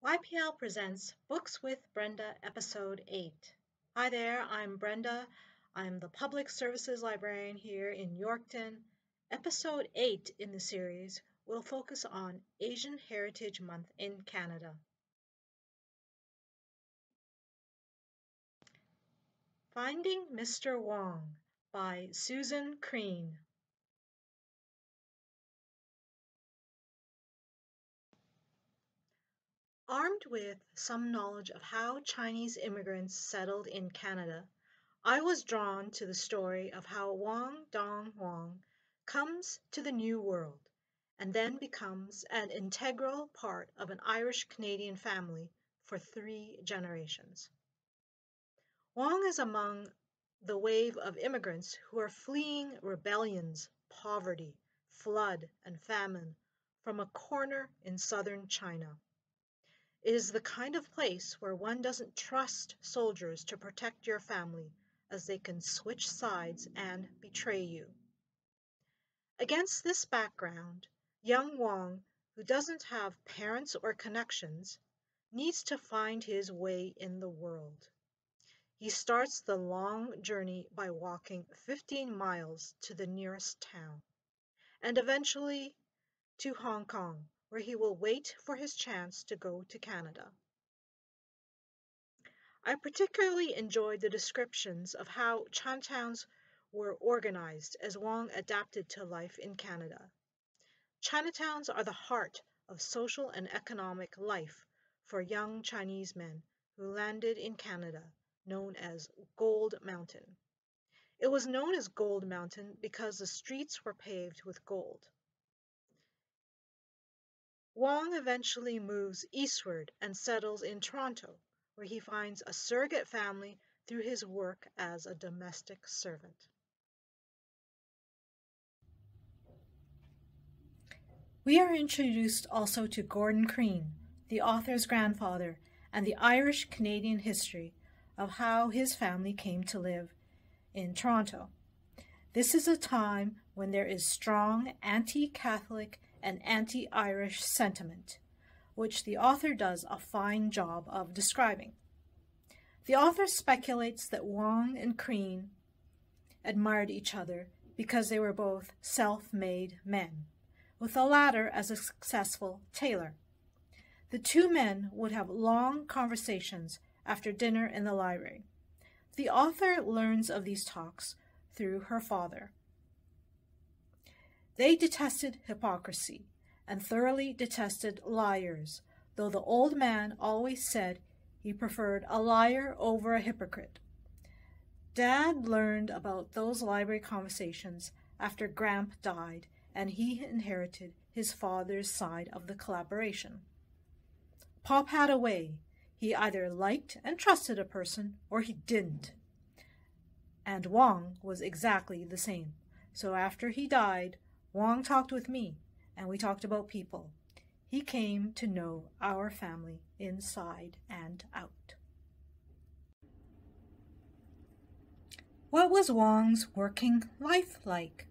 YPL presents Books with Brenda, Episode 8. Hi there, I'm Brenda. I'm the Public Services Librarian here in Yorkton. Episode 8 in the series will focus on Asian Heritage Month in Canada. Finding Mr. Wong by Susan Crean. Armed with some knowledge of how Chinese immigrants settled in Canada, I was drawn to the story of how Wong Dong Wong comes to the New World and then becomes an integral part of an Irish-Canadian family for 3 generations. Wong is among the wave of immigrants who are fleeing rebellions, poverty, flood, and famine from a corner in southern China. It is the kind of place where one doesn't trust soldiers to protect your family, as they can switch sides and betray you. Against this background, young Wong, who doesn't have parents or connections, needs to find his way in the world. He starts the long journey by walking 15 miles to the nearest town, and eventually to Hong Kong, where he will wait for his chance to go to Canada. I particularly enjoyed the descriptions of how Chinatowns were organized as Wong adapted to life in Canada. Chinatowns are the heart of social and economic life for young Chinese men who landed in Canada, known as Gold Mountain. It was known as Gold Mountain because the streets were paved with gold. Wong eventually moves eastward and settles in Toronto, where he finds a surrogate family through his work as a domestic servant. We are introduced also to Gordon Crean, the author's grandfather, and the Irish-Canadian history of how his family came to live in Toronto. This is a time when there is strong anti-Catholic and anti-Irish sentiment, which the author does a fine job of describing. The author speculates that Wong and Crean admired each other because they were both self-made men, with the latter as a successful tailor. The two men would have long conversations after dinner in the library. The author learns of these talks through her father. They detested hypocrisy and thoroughly detested liars, though the old man always said he preferred a liar over a hypocrite. Dad learned about those library conversations after Gramp died, and he inherited his father's side of the collaboration. Pop had a way. He either liked and trusted a person, or he didn't. And Wong was exactly the same. So after he died, Wong talked with me, and we talked about people. He came to know our family inside and out. What was Wong's working life like?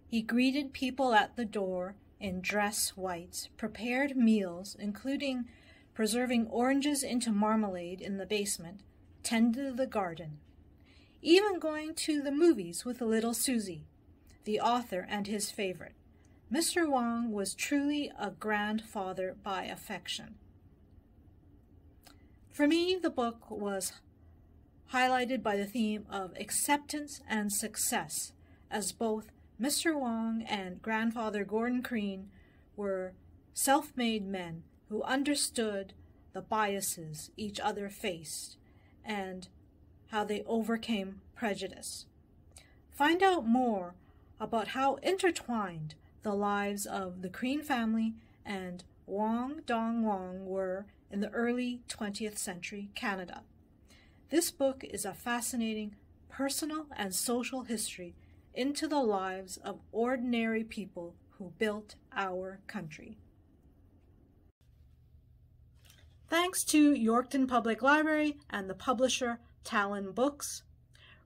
He greeted people at the door in dress whites, prepared meals, including preserving oranges into marmalade in the basement, tended the garden, even going to the movies with little Susie, the author and his favorite. Mr. Wong was truly a grandfather by affection. For me, the book was highlighted by the theme of acceptance and success, as both Mr. Wong and grandfather Gordon Crean were self-made men who understood the biases each other faced and how they overcame prejudice. Find out more about how intertwined the lives of the Crean family and Wong Dong Wong were in the early 20th century Canada. This book is a fascinating personal and social history into the lives of ordinary people who built our country. Thanks to Yorkton Public Library and the publisher Bren Books.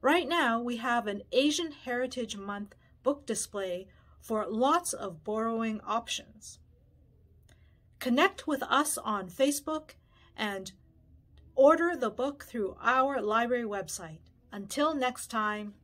Right now we have an Asian Heritage Month book display for lots of borrowing options. Connect with us on Facebook and order the book through our library website. Until next time.